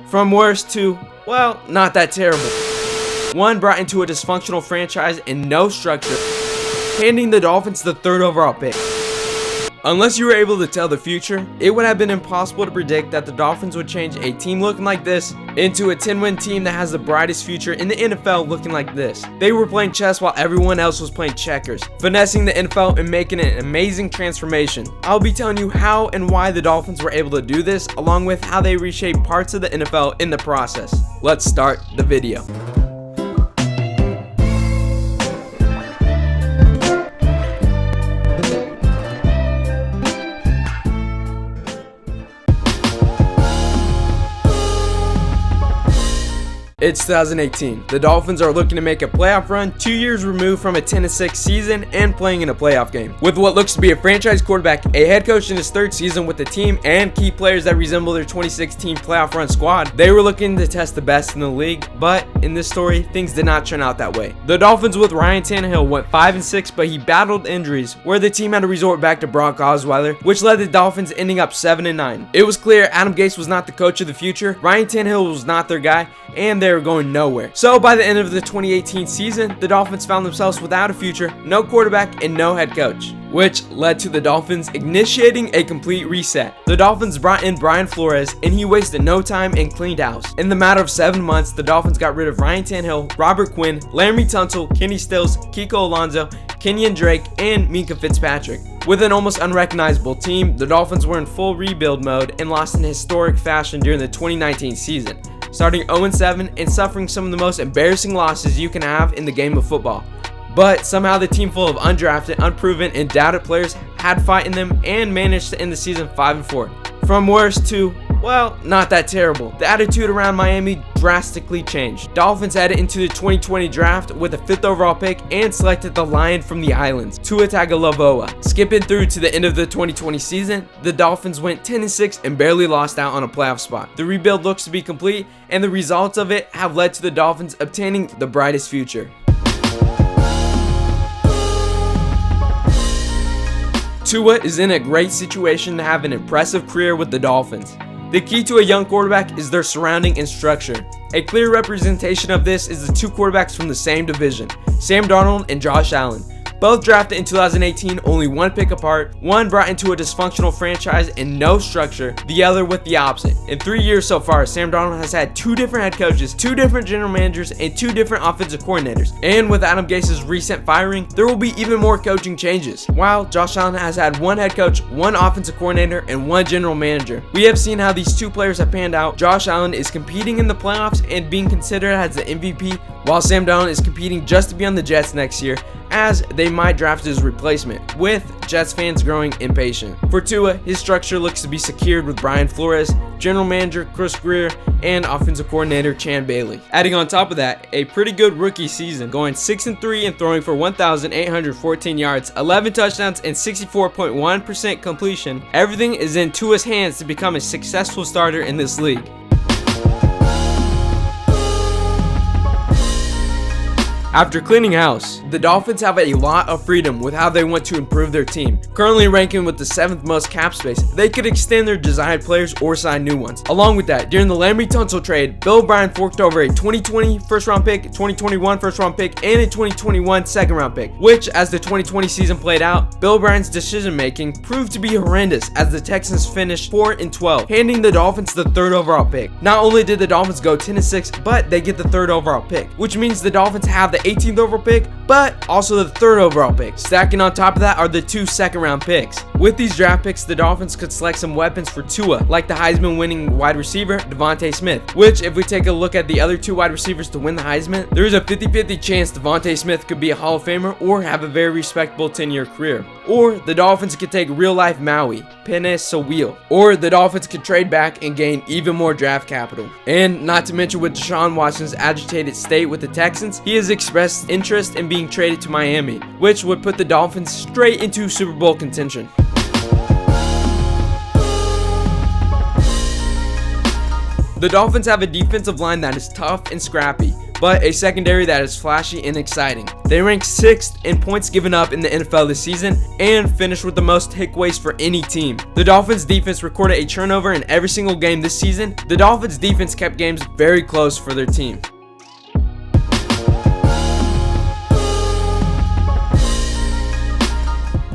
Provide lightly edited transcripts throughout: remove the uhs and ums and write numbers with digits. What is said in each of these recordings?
From worse to, well, not that terrible. One brought into a dysfunctional franchise and no structure, handing the Dolphins the 3rd overall pick. Unless you were able to tell the future, it would have been impossible to predict that the Dolphins would change a team looking like this into a 10-win team that has the brightest future in the NFL looking like this. They were playing chess while everyone else was playing checkers, finessing the NFL and making an amazing transformation. I'll be telling you how and why the Dolphins were able to do this, along with how they reshaped parts of the NFL in the process. Let's start the video. It's 2018. The Dolphins are looking to make a playoff run 2 years removed from a 10-6 season and playing in a playoff game. With what looks to be a franchise quarterback, a head coach in his 3rd season with the team, and key players that resemble their 2016 playoff run squad, they were looking to test the best in the league, but in this story, things did not turn out that way. The Dolphins with Ryan Tannehill went 5-6, but he battled injuries, where the team had to resort back to Brock Osweiler, which led the Dolphins ending up 7-9. It was clear Adam Gase was not the coach of the future, Ryan Tannehill was not their guy, and they were going nowhere. So by the end of the 2018 season, the Dolphins found themselves without a future, no quarterback, and no head coach, which led to the Dolphins initiating a complete reset. The Dolphins brought in Brian Flores, and he wasted no time and cleaned house. In the matter of 7 months, the Dolphins got rid of Ryan Tannehill, Robert Quinn, Laramie Tunsil, Kenny Stills, Kiko Alonso, Kenyon Drake, and Minka Fitzpatrick. With an almost unrecognizable team, the Dolphins were in full rebuild mode and lost in historic fashion during the 2019 season, starting 0-7 and suffering some of the most embarrassing losses you can have in the game of football. But somehow the team full of undrafted, unproven, and doubted players had fight in them and managed to end the season 5-4. From worse to, well, not that terrible. The attitude around Miami drastically changed. Dolphins headed into the 2020 draft with a 5th overall pick and selected the Lion from the Islands, Tua Tagovailoa. Skipping through to the end of the 2020 season, the Dolphins went 10-6 and barely lost out on a playoff spot. The rebuild looks to be complete, and the results of it have led to the Dolphins obtaining the brightest future. Tua is in a great situation to have an impressive career with the Dolphins. The key to a young quarterback is their surrounding and structure. A clear representation of this is the 2 quarterbacks from the same division, Sam Darnold and Josh Allen. Both drafted in 2018, only 1 pick apart, one brought into a dysfunctional franchise and no structure, the other with the opposite. In 3 years so far, Sam Darnold has had 2 different head coaches, 2 different general managers, and 2 different offensive coordinators. And with Adam Gase's recent firing, there will be even more coaching changes. While Josh Allen has had 1 head coach, 1 offensive coordinator, and 1 general manager. We have seen how these 2 players have panned out. Josh Allen is competing in the playoffs and being considered as the MVP, while Sam Darnold is competing just to be on the Jets next year, as they might draft his replacement, with Jets fans growing impatient. For Tua, his structure looks to be secured with Brian Flores, general manager Chris Greer, and offensive coordinator Chan Bailey. Adding on top of that, a pretty good rookie season, going 6-3 and throwing for 1,814 yards, 11 touchdowns, and 64.1% completion. Everything is in Tua's hands to become a successful starter in this league. After cleaning house, the Dolphins have a lot of freedom with how they want to improve their team. Currently ranking with the 7th most cap space, they could extend their desired players or sign new ones. Along with that, during the Laramie Tunsil trade, Bill O'Brien forked over a 2020 first round pick, 2021 first round pick, and a 2021 second round pick, which, as the 2020 season played out, Bill O'Brien's decision making proved to be horrendous as the Texans finished 4-12, handing the Dolphins the 3rd overall pick. Not only did the Dolphins go 10-6, but they get the 3rd overall pick, which means the Dolphins have the 18th overall pick, but also the 3rd overall pick. Stacking on top of that are the 2 second-round picks. With these draft picks, the Dolphins could select some weapons for Tua, like the Heisman-winning wide receiver, Devontae Smith, which, if we take a look at the other 2 wide receivers to win the Heisman, there is a 50-50 chance Devontae Smith could be a Hall of Famer or have a very respectable 10-year career. Or the Dolphins could take real-life Maui, Penei Sewell. Or the Dolphins could trade back and gain even more draft capital. And not to mention, with Deshaun Watson's agitated state with the Texans, he has expressed interest in being traded to Miami, which would put the Dolphins straight into Super Bowl contention. The Dolphins have a defensive line that is tough and scrappy, but a secondary that is flashy and exciting. They rank 6th in points given up in the NFL this season and finished with the most takeaways for any team. The Dolphins defense recorded a turnover in every single game this season. The Dolphins defense kept games very close for their team.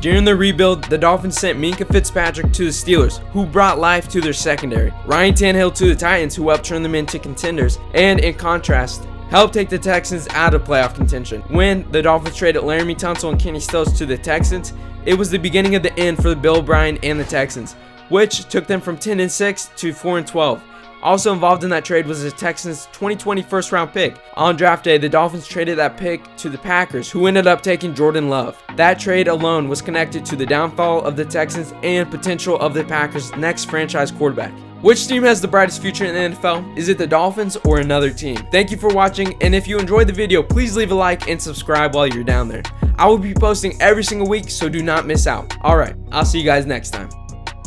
During the rebuild, the Dolphins sent Minkah Fitzpatrick to the Steelers, who brought life to their secondary. Ryan Tannehill to the Titans, who helped turn them into contenders, and in contrast, helped take the Texans out of playoff contention. When the Dolphins traded Laramie Tunsil and Kenny Stills to the Texans, it was the beginning of the end for Bill O'Brien and the Texans, which took them from 10-6 to 4-12. Also involved in that trade was the Texans' 2020 first-round pick. On draft day, the Dolphins traded that pick to the Packers, who ended up taking Jordan Love. That trade alone was connected to the downfall of the Texans and potential of the Packers' next franchise quarterback. Which team has the brightest future in the NFL? Is it the Dolphins or another team? Thank you for watching, and if you enjoyed the video, please leave a like and subscribe while you're down there. I will be posting every single week, so do not miss out. Alright, I'll see you guys next time.